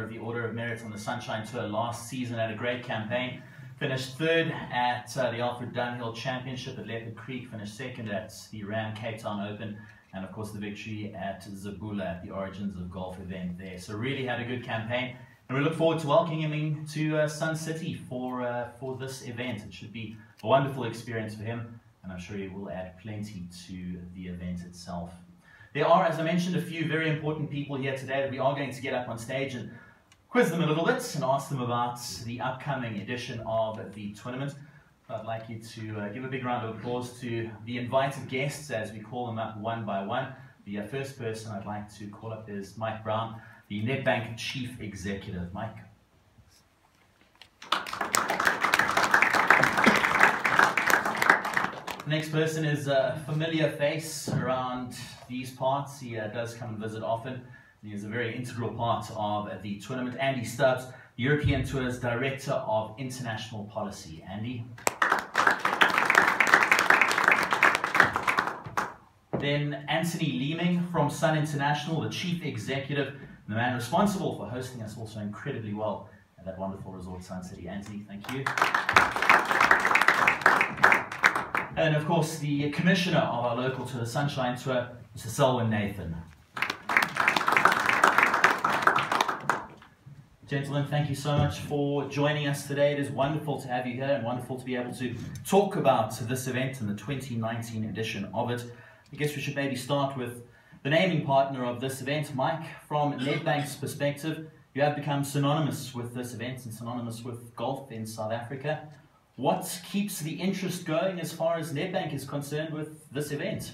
of the Order of Merit on the Sunshine Tour last season. Had a great campaign. Finished third at the Alfred Dunhill Championship at Leopard Creek. Finished second at the Ram Cape Town Open. And of course the victory at Zabula at the Origins of Golf event there. So really had a good campaign. And we look forward to welcoming him to Sun City for this event. It should be a wonderful experience for him. And I'm sure he will add plenty to the event itself. There are, as I mentioned, a few very important people here today that we are going to get up on stage and quiz them a little bit and ask them about the upcoming edition of the tournament. I'd like you to give a big round of applause to the invited guests as we call them up one by one. The first person I'd like to call up is Mike Brown, the Nedbank Chief Executive. Mike. The next person is a familiar face around these parts. He does come and visit often. He is a very integral part of the tournament. Andy Stubbs, the European Tour's Director of International Policy. Andy. Then Anthony Leeming from Sun International, the Chief Executive, the man responsible for hosting us also incredibly well at that wonderful resort, Sun City. Anthony, thank you. And of course, the Commissioner of our local tour, the Sunshine Tour, Mr. Selwyn Nathan. Gentlemen, thank you so much for joining us today. It is wonderful to have you here and wonderful to be able to talk about this event and the 2019 edition of it. I guess we should maybe start with the naming partner of this event. Mike, from Nedbank's perspective, you have become synonymous with this event and synonymous with golf in South Africa. What keeps the interest going as far as Nedbank is concerned with this event?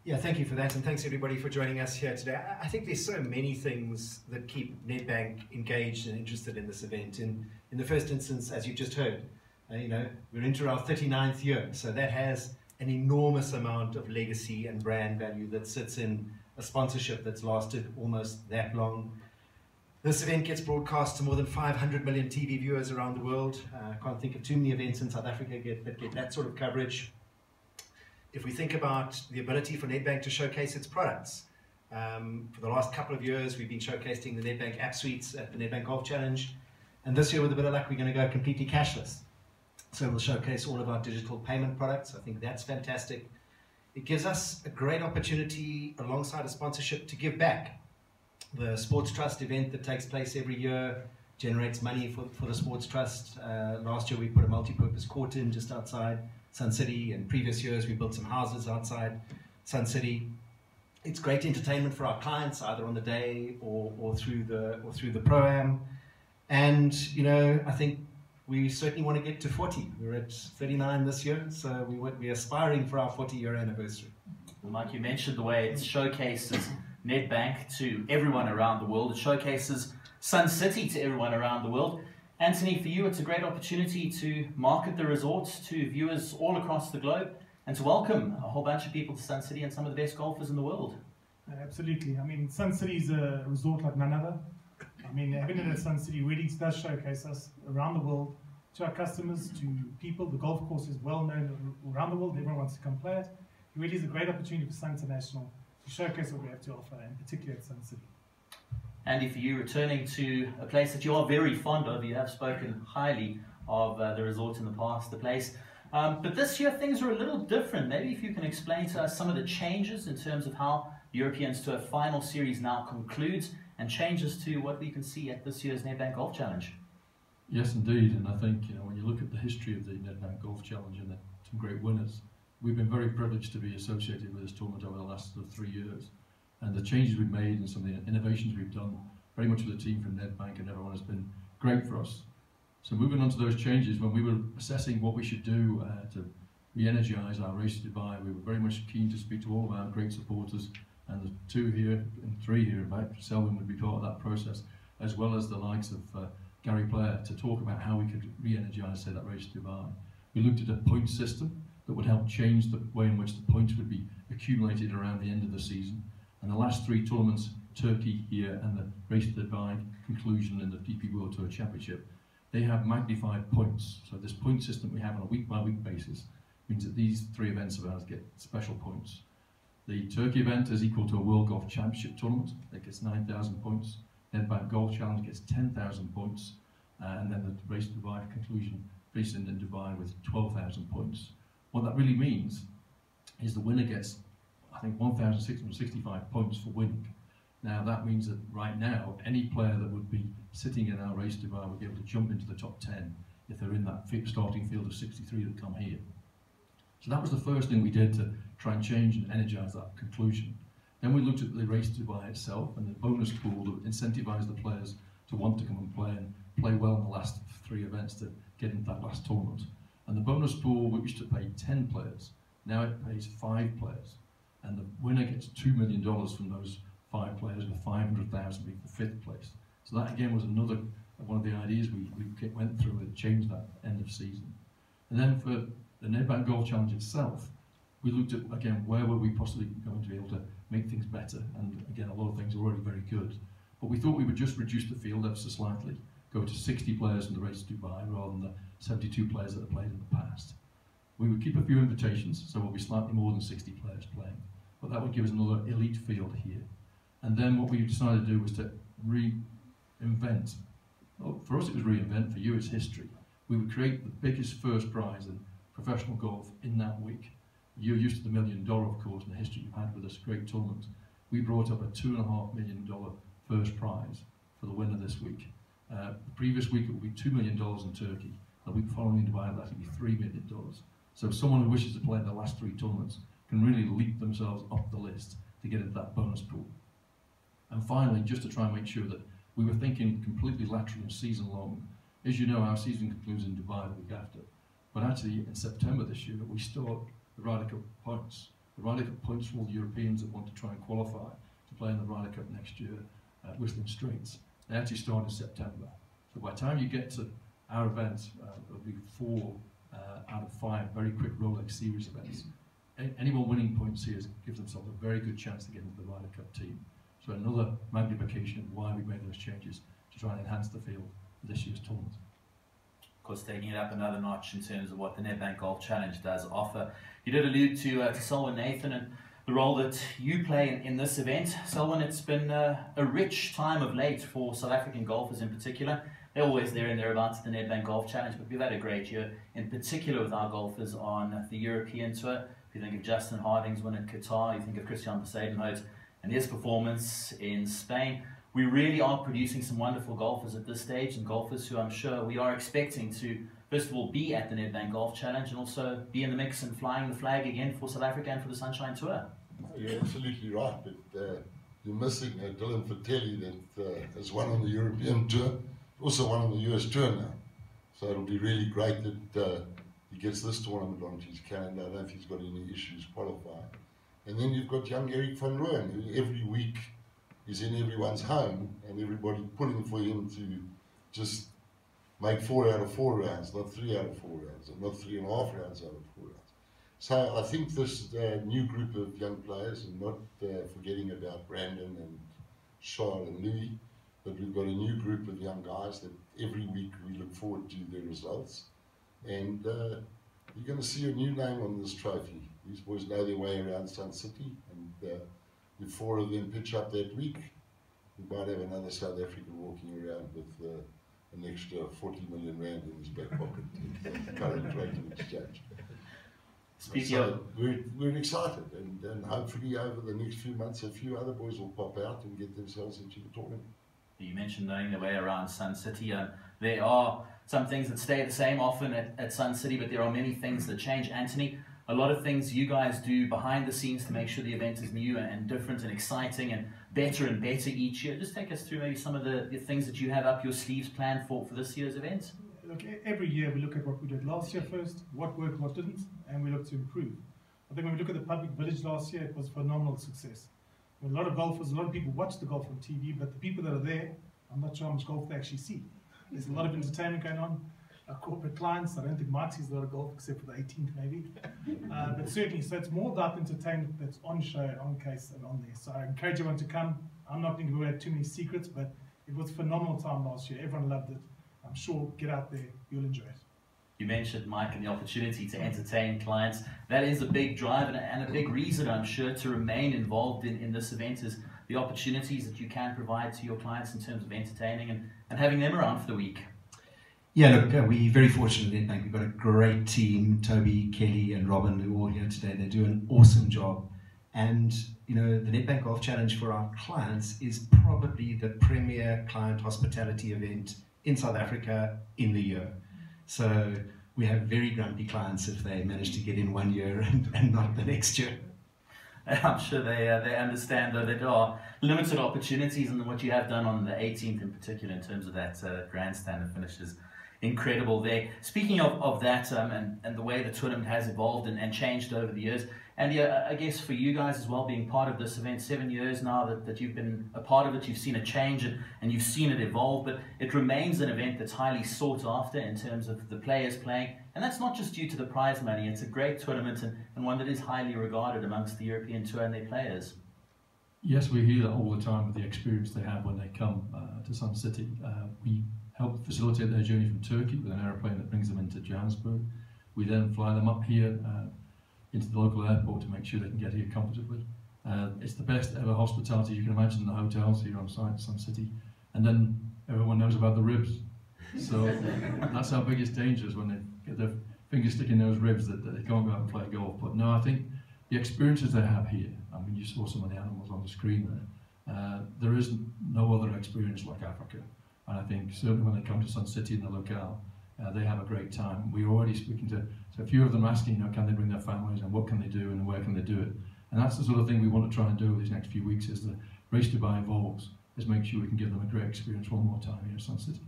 Yeah, thank you for that, and thanks everybody for joining us here today. I think there's so many things that keep Nedbank engaged and interested in this event. In the first instance, as you've just heard, we're into our 39th year, so that has an enormous amount of legacy and brand value that sits in a sponsorship that's lasted almost that long. This event gets broadcast to more than 500 million TV viewers around the world. I can't think of too many events in South Africa that get that sort of coverage. If we think about the ability for Nedbank to showcase its products, for the last couple of years we've been showcasing the Nedbank app suites at the Nedbank Golf Challenge, and this year with a bit of luck we're going to go completely cashless. So we'll showcase all of our digital payment products. I think that's fantastic. It gives us a great opportunity alongside a sponsorship to give back. The Sports Trust event that takes place every year generates money for the Sports Trust. Last year we put a multi-purpose court in just outside Sun City, and previous years we built some houses outside Sun City. It's great entertainment for our clients, either on the day or through the pro-am. And I think we certainly want to get to 40. We're at 39 this year, so we're aspiring for our 40-year anniversary. Well, Mike, you mentioned the way it showcases Nedbank to everyone around the world. It showcases Sun City to everyone around the world. Anthony, for you, it's a great opportunity to market the resort to viewers all across the globe and to welcome a whole bunch of people to Sun City and some of the best golfers in the world. Absolutely. I mean, Sun City is a resort like none other. I mean, having it at Sun City really does showcase us around the world to our customers, to people. The golf course is well known around the world. Everyone wants to come play it. It really is a great opportunity for Sun International to showcase what we have to offer, in particular at Sun City. Andy, for you, returning to a place that you are very fond of, you have spoken highly of the resort in the past, the place. But this year things are a little different. Maybe if you can explain to us some of the changes in terms of how the Europeans Tour final series now concludes and changes to what we can see at this year's Nedbank Golf Challenge. Yes, indeed. And I think when you look at the history of the Nedbank Golf Challenge and some great winners, we've been very privileged to be associated with this tournament over the last 3 years. And the changes we've made and some of the innovations we've done, very much with the team from Nedbank and everyone, has been great for us. So moving on to those changes, when we were assessing what we should do to re-energise our Race to Dubai, we were very much keen to speak to all of our great supporters, and the 2 here, and 3 here in fact, Selwyn would be part of that process, as well as the likes of Gary Player, to talk about how we could re-energise, say, that Race to Dubai. We looked at a point system that would help change the way in which the points would be accumulated around the end of the season. And the last 3 tournaments, Turkey here and the Race to Dubai conclusion in the DP World Tour Championship, they have magnified points. So this point system we have on a week-by-week basis means that these 3 events of ours get special points. The Turkey event is equal to a World Golf Championship tournament. That gets 9,000 points. Nedbank Golf Challenge gets 10,000 points, and then the Race to Dubai conclusion finished in Dubai with 12,000 points. What that really means is the winner gets, I think, 1,665 points for winning. Now that means that right now, any player that would be sitting in our Race to Dubai would be able to jump into the top 10 if they're in that starting field of 63 that come here. So that was the first thing we did to try and change and energise that conclusion. Then we looked at the Race to Dubai itself and the bonus pool that incentivised the players to want to come and play well in the last 3 events to get into that last tournament. And the bonus pool, we used to pay 10 players, now it pays 5 players. And the winner gets $2 million from those 5 players, with 500,000 being for 5th place. So that again was another one of the ideas we went through and changed that end of season. And then for the Nedbank Golf Challenge itself, we looked at, again, where were we possibly going to be able to make things better, and again, a lot of things are already very good. But we thought we would just reduce the field ever so slightly, go to 60 players in the Race to Dubai rather than the 72 players that have played in the past. We would keep a few invitations, so we'll be slightly more than 60 players playing, but that would give us another elite field here. And then what we decided to do was to reinvent. Well, for us it was reinvent, for you it's history. We would create the biggest first prize in professional golf in that week. You're used to the $1 million, of course, in the history you've had with this great tournament. We brought up a $2.5 million first prize for the winner this week. The previous week it would be $2 million in Turkey. The week following in Dubai that would be $3 million. So someone who wishes to play in the last 3 tournaments can really leap themselves up the list to get into that bonus pool. And finally, just to try and make sure that we were thinking completely lateral and season long. As you know, our season concludes in Dubai the week after. But actually, in September this year, we start the Ryder Cup points. The Ryder Cup points for all the Europeans that want to try and qualify to play in the Ryder Cup next year at Whistling Straits. They actually start in September. So by the time you get to our event, there'll be 4 out of 5 very quick Rolex Series events. Anyone winning points here gives themselves a very good chance to get into the Ryder Cup team. So another magnification of why we made those changes to try and enhance the field for this year's tournament. Of course, taking it up another notch in terms of what the Nedbank Golf Challenge does offer. You did allude to Selwyn Nathan and the role that you play in this event. Selwyn, it's been a rich time of late for South African golfers in particular. They're always there and thereabouts at the Nedbank Golf Challenge, but we've had a great year, in particular with our golfers on the European Tour. If you think of Justin Harding's win at Qatar, you think of Christian Besadenhout and his performance in Spain. We really are producing some wonderful golfers at this stage, and golfers who I'm sure we are expecting to, first of all, be at the Nedbank Golf Challenge and also be in the mix and flying the flag again for South Africa and for the Sunshine Tour. You're absolutely right, but you're missing Dylan Fratelli that has won on the European Tour, also won on the US Tour now. So it'll be really great that he gets this tournament onto his calendar. I don't think he's got any issues qualifying. And then you've got young Eric van Rooyen, who every week is in everyone's home, and everybody pulling for him to just make 4 out of 4 rounds, not 3 out of 4 rounds, and not 3.5 rounds out of 4 rounds. So I think this new group of young players, and not forgetting about Brandon and Charles and Louis, but we've got a new group of young guys that every week we look forward to their results. And you're going to see a new name on this trophy. These boys know their way around Sun City, and if 4 of them pitch up that week, we might have another South African walking around with an extra 40 million rand in his back pocket in current rate of exchange. So we're excited, and hopefully over the next few months a few other boys will pop out and get themselves into the tournament. You mentioned knowing their way around Sun City. There are some things that stay the same often at Sun City, but there are many things that change. Anthony, a lot of things you guys do behind the scenes to make sure the event is new and different and exciting and better each year. Just take us through maybe some of the things that you have up your sleeves planned for this year's event. Look, every year we look at what we did last year first, what worked, what didn't, and we look to improve. I think when we look at the public village last year, it was a phenomenal success. A lot of golfers, a lot of people watch the golf on TV, but the people that are there, I'm not sure how much golf they actually see. There's a lot of entertainment going on. Our corporate clients, I don't think Mike sees a lot of golf except for the 18th maybe. But certainly, so it's more about entertainment that's on show, on case, and on there. So I encourage everyone to come. I'm not going to give away too many secrets, but it was a phenomenal time last year. Everyone loved it. I'm sure, get out there, you'll enjoy it. You mentioned, Mike, and the opportunity to entertain clients. That is a big drive and a big reason, I'm sure, to remain involved in this event is the opportunities that you can provide to your clients in terms of entertaining and having them around for the week? Yeah, look, we're very fortunate at Nedbank. We've got a great team, Toby, Kelly and Robin, who are all here today. They do an awesome job. And, you know, the Nedbank Golf Challenge for our clients is probably the premier client hospitality event in South Africa in the year. So we have very grumpy clients if they manage to get in one year and not the next year. I'm sure they understand, though, that there are limited opportunities, and what you have done on the 18th in particular in terms of that grandstand finish is incredible there. Speaking of that and the way the tournament has evolved and changed over the years, and yeah, I guess for you guys as well, being part of this event, 7 years now that you've been a part of it, you've seen a change and you've seen it evolve, but it remains an event that's highly sought after in terms of the players playing, and that's not just due to the prize money. It's a great tournament and one that is highly regarded amongst the European Tour and their players. Yes, we hear that all the time with the experience they have when they come to Sun City. We help facilitate their journey from Turkey with an aeroplane that brings them into Johannesburg. We then fly them up here into the local airport to make sure they can get here comfortably. It's the best ever hospitality you can imagine in the hotels here on site, Sun City. And then everyone knows about the ribs. So that's our biggest danger, is when they get their fingers stuck in those ribs that they can't go out and play golf. But no, I think the experiences they have here, I mean, you saw some of the animals on the screen there. There is no other experience like Africa. And I think certainly when they come to Sun City in the locale, they have a great time. We're already speaking to a few of them asking, you know, can they bring their families and what can they do and where can they do it? And that's the sort of thing we want to try and do these next few weeks as the Race to Dubai evolves, is make sure we can give them a great experience one more time here at Sun City.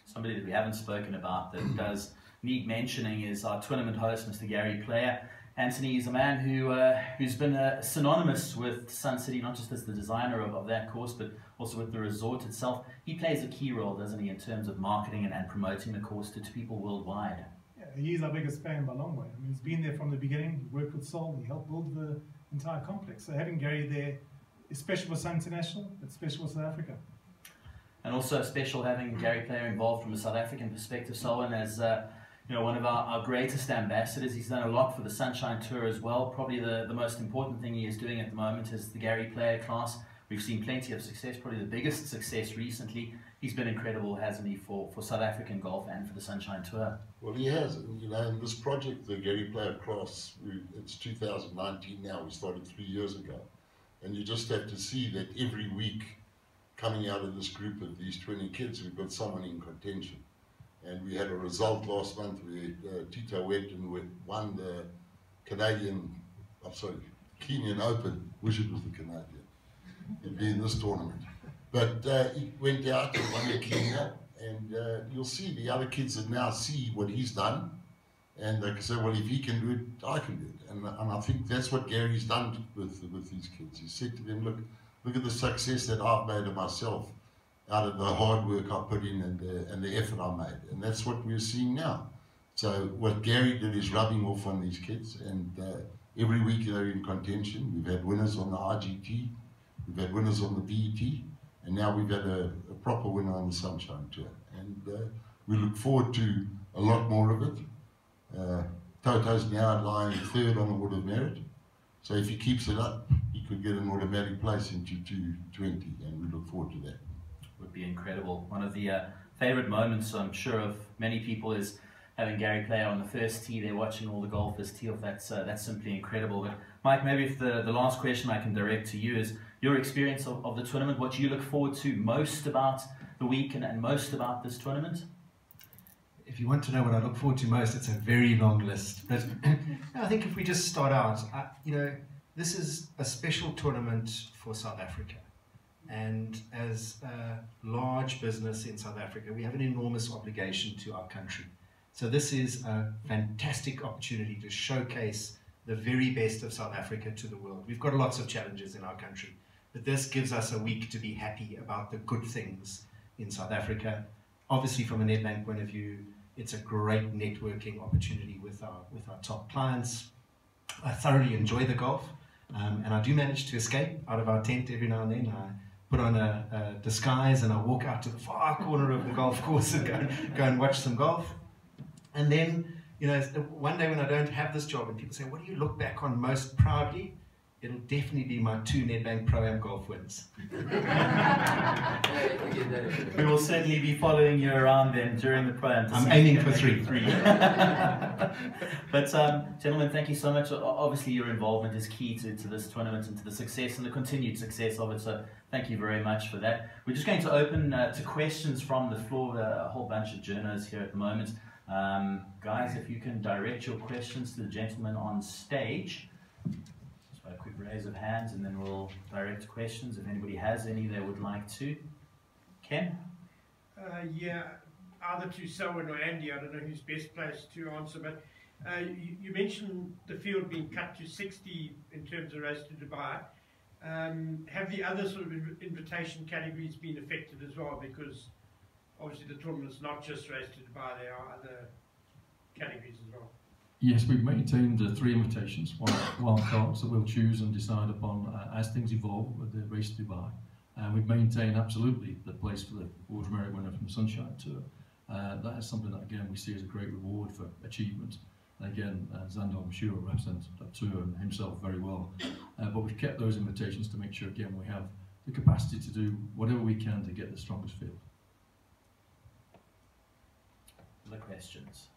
Somebody that we haven't spoken about that does need mentioning is our tournament host, Mr. Gary Player. Anthony is a man who's been synonymous with Sun City, not just as the designer of that course, but also with the resort itself. He plays a key role, doesn't he, in terms of marketing and promoting the course to people worldwide. Yeah, he's our biggest fan by a long way. I mean, he's been there from the beginning. He worked with Sol. He helped build the entire complex. So having Gary there is special for Sun International. It's special for South Africa. And also special having Gary Player involved from a South African perspective. Solon as you know, one of our greatest ambassadors. He's done a lot for the Sunshine Tour as well. Probably the most important thing he is doing at the moment is the Gary Player class. We've seen plenty of success, probably the biggest success recently. He's been incredible, hasn't he, for South African golf and for the Sunshine Tour. Well, he has. You know, in this project, the Gary Player class, it's 2019 now. We started 3 years ago. And you just have to see that every week coming out of this group of these 20 kids, we've got someone in contention. And we had a result last month where Tito Webden won the Kenyan Open. Wish it was the Canadian. It'd be in this tournament. But he went out and won the Kenya, and you'll see the other kids that now see what he's done, and they can say, well, if he can do it, I can do it. And I think that's what Gary's done with these kids. He said to them, look at the success that I've made of myself out of the hard work I put in and the effort I made. And that's what we're seeing now. So what Gary did is rubbing off on these kids, and every week they're in contention. We've had winners on the IGT, we've had winners on the BET, and now we've had a proper winner on the Sunshine Tour. And we look forward to a lot more of it. Toto's now lying third on the Order of Merit. So if he keeps it up, he could get an automatic place into 220, and we look forward to that. Would be incredible. One of the favourite moments, I'm sure, of many people is having Gary Player on the first tee there, watching all the golfers tee off. That's simply incredible. But Mike, maybe if the last question I can direct to you is your experience of the tournament, what you look forward to most about the week and most about this tournament? If you want to know what I look forward to most, it's a very long list. But I think if we just start out, you know, this is a special tournament for South Africa. And as a large business in South Africa, we have an enormous obligation to our country. So this is a fantastic opportunity to showcase the very best of South Africa to the world. We've got lots of challenges in our country, but this gives us a week to be happy about the good things in South Africa. Obviously, from a Nedbank point of view, it's a great networking opportunity with our top clients. I thoroughly enjoy the golf, and I do manage to escape out of our tent every now and then. I put on a disguise and I walk out to the far corner of the golf course and go and watch some golf. And then, you know, one day when I don't have this job and people say, what do you look back on most proudly? it'll definitely be my 2 Nedbank Pro-Am golf wins. We will certainly be following you around then during the Pro-Am. I'm aiming for 3. But gentlemen, thank you so much. Obviously your involvement is key to this tournament and to the success and the continued success of it, so thank you very much for that. We're just going to open to questions from the floor. A whole bunch of journos here at the moment. Guys, if you can direct your questions to the gentleman on stage. Just by a quick raise of hands, and then we'll direct questions if anybody has any they would like to. Ken? Yeah, either to Selwyn or Andy, I don't know who's best placed to answer, but you mentioned the field being cut to 60 in terms of Race to Dubai. Have the other sort of invitation categories been affected as well? Because obviously the tournament's not just Race to Dubai, there are other categories as well. Yes, we've maintained 3 invitations, wild cards that we'll choose and decide upon as things evolve with the Race to Dubai. And we've maintained absolutely the place for the World Merit winner from the Sunshine Tour. That is something that, again, we see as a great reward for achievement. And again, Zando, I'm sure, represents that tour and himself very well. But we've kept those invitations to make sure, again, we have the capacity to do whatever we can to get the strongest field. Other questions?